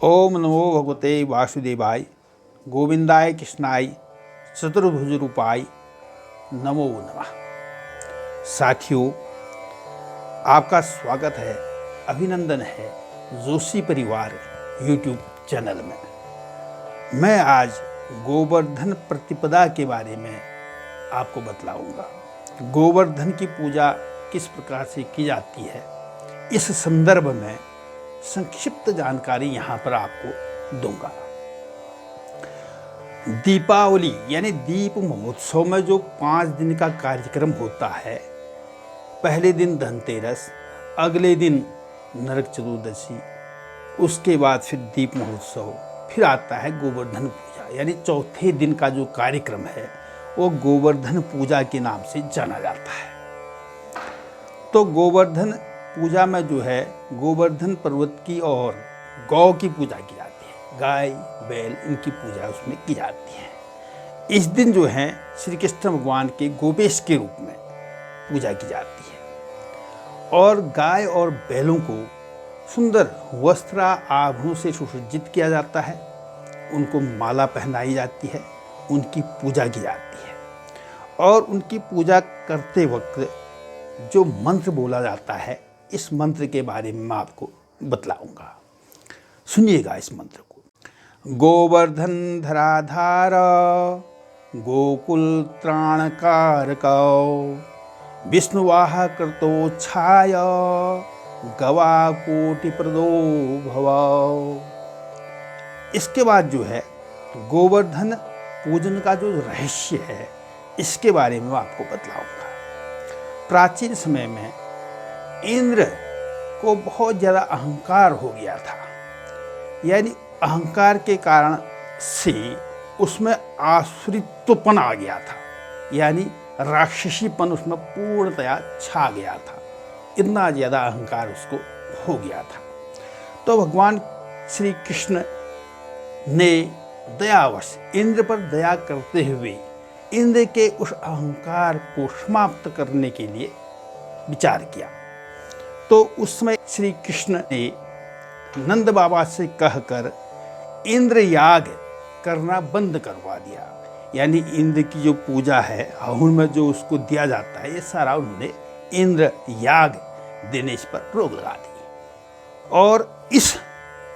ओम नमो भगवते वासुदेवाय गोविंदाय कृष्णाय चतुर्भुज रूपाय नमो नमः। साथियों, आपका स्वागत है, अभिनंदन है जोशी परिवार यूट्यूब चैनल में। मैं आज गोवर्धन प्रतिपदा के बारे में आपको बतलाऊंगा। गोवर्धन की पूजा किस प्रकार से की जाती है, इस संदर्भ में संक्षिप्त जानकारी यहाँ पर आपको दूंगा। दीपावली यानी दीप महोत्सव में जो 5 दिन का कार्यक्रम होता है, पहले दिन धनतेरस, अगले दिन नरक चतुर्दशी, उसके बाद फिर दीप महोत्सव, फिर आता है गोवर्धन पूजा। यानी चौथे दिन का जो कार्यक्रम है वो गोवर्धन पूजा के नाम से जाना जाता है। तो गोवर्धन पूजा में जो है गोवर्धन पर्वत की और गौ की पूजा की जाती है। गाय बैल इनकी पूजा उसमें की जाती है। इस दिन जो है श्री कृष्ण भगवान के गोपेश के रूप में पूजा की जाती है और गाय और बैलों को सुंदर वस्त्र आभूषणों से सुसज्जित किया जाता है। उनको माला पहनाई जाती है, उनकी पूजा की जाती है और उनकी पूजा करते वक्त जो मंत्र बोला जाता है, इस मंत्र के बारे में मैं आपको बतलाऊंगा। सुनिएगा इस मंत्र को। गोवर्धन धराधार गोकुल त्राणकारक विष्णुवाह कृतो छाय गवा कोटि प्रदो भव। इसके बाद जो है गोवर्धन पूजन का जो रहस्य है, इसके बारे में मैं आपको बतलाऊंगा। प्राचीन समय में इंद्र को बहुत ज़्यादा अहंकार हो गया था। यानी अहंकार के कारण से उसमें आसुरित्वपन आ गया था, यानी राक्षसीपन उसमें पूर्णतया छा गया था। इतना ज़्यादा अहंकार उसको हो गया था। तो भगवान श्री कृष्ण ने दयावश इंद्र पर दया करते हुए इंद्र के उस अहंकार को समाप्त करने के लिए विचार किया। तो उस समय श्री कृष्ण ने नंद बाबा से कहकर इंद्र याग करना बंद करवा दिया। यानी इंद्र की जो पूजा है, हवन में जो उसको दिया जाता है, ये सारा उन्होंने इंद्र याग देने इस पर रोक लगा दी। और इस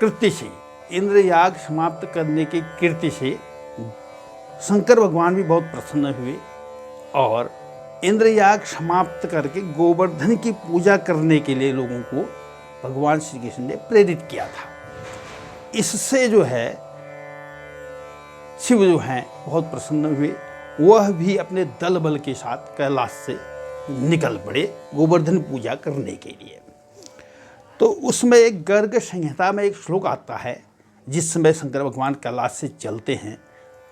कृत्य से, इंद्र याग समाप्त करने के कृत्य से शंकर भगवान भी बहुत प्रसन्न हुए और इंद्र याग समाप्त करके गोवर्धन की पूजा करने के लिए लोगों को भगवान श्री कृष्ण ने प्रेरित किया था। इससे जो है शिव जो हैं बहुत प्रसन्न हुए। वह भी अपने दल बल के साथ कैलाश से निकल पड़े गोवर्धन पूजा करने के लिए। तो उसमें एक गर्ग संहिता में एक श्लोक आता है, जिस समय शंकर भगवान कैलाश से चलते हैं,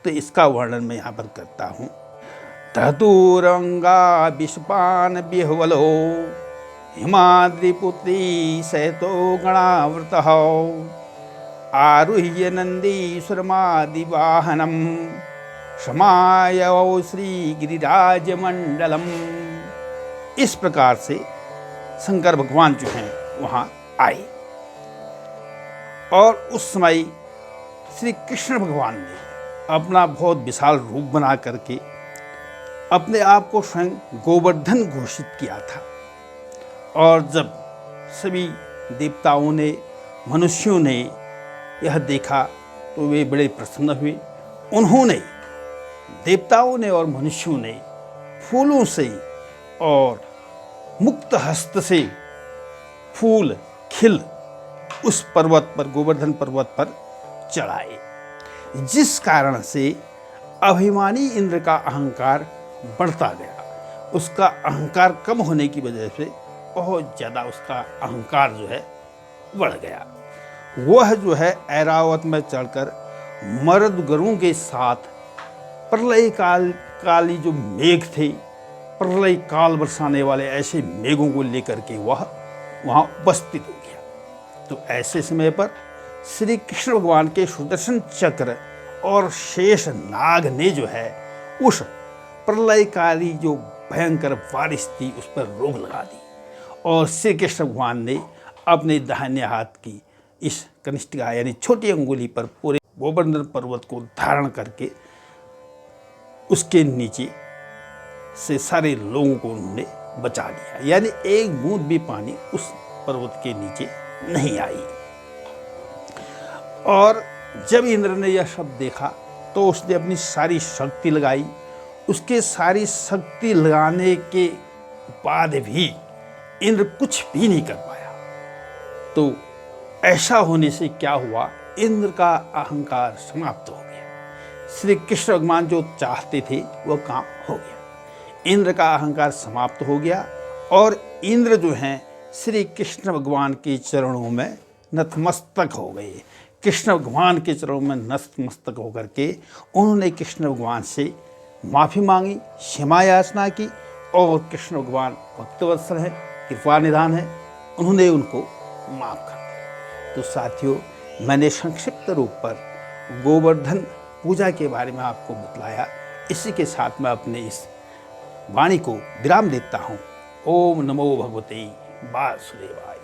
तो इसका वर्णन मैं यहाँ पर करता हूँ। धतुरंगा विषपान बिहवलो हिमाद्रिपुत्री सैतो गणावृतः आरुह्य नन्दीश्वरमादिवाहनं समायौ श्रीगिरिराजमण्डलम्। इस प्रकार से शंकर भगवान जो हैं वहाँ आए और उस समय श्री कृष्ण भगवान ने अपना बहुत विशाल रूप बना करके अपने आप को स्वयं गोवर्धन घोषित किया था। और जब सभी देवताओं ने, मनुष्यों ने यह देखा तो वे बड़े प्रसन्न हुए। उन्होंने, देवताओं ने और मनुष्यों ने फूलों से और मुक्त हस्त से फूल खिल उस पर्वत पर, गोवर्धन पर्वत पर चढ़ाए, जिस कारण से अभिमानी इंद्र का अहंकार बढ़ता गया। उसका अहंकार कम होने की वजह से बहुत ज़्यादा उसका अहंकार जो है बढ़ गया। वह जो है ऐरावत में चढ़कर मर्द गरुओं के साथ प्रलय काली जो मेघ थे, प्रलय काल बरसाने वाले ऐसे मेघों को लेकर के वह वहाँ उपस्थित हो गया। तो ऐसे समय पर श्री कृष्ण भगवान के सुदर्शन चक्र और शेष नाग ने जो है उस प्रलयकारी जो भयंकर बारिश थी उस पर रोक लगा दी और श्री कृष्ण भगवान ने अपने दाहिने हाथ की इस कनिष्ठिका यानी छोटी अंगुली पर पूरे गोवर्धन पर्वत को धारण करके उसके नीचे से सारे लोगों को उन्होंने बचा लिया, यानी एक बूंद भी पानी उस पर्वत के नीचे नहीं आई। और जब इंद्र ने यह सब देखा तो उसने अपनी सारी शक्ति लगाई। उसके सारी शक्ति लगाने के बाद भी इंद्र कुछ भी नहीं कर पाया। तो ऐसा होने से क्या हुआ, इंद्र का अहंकार समाप्त हो गया। श्री कृष्ण भगवान जो चाहते थे वह काम हो गया, इंद्र का अहंकार समाप्त हो गया और इंद्र जो हैं श्री कृष्ण भगवान के चरणों में नतमस्तक हो गए। कृष्ण भगवान के चरणों में नतमस्तक होकर के उन्होंने कृष्ण भगवान से माफ़ी मांगी, क्षमा याचना की और कृष्ण भगवान भक्तवत्सल है, कृपा निधान है, उन्होंने उनको माफ़ कर दिया। तो साथियों, मैंने संक्षिप्त रूप पर गोवर्धन पूजा के बारे में आपको बतलाया। इसी के साथ मैं अपने इस वाणी को विराम देता हूँ। ओम नमो भगवते वासुदेवाय।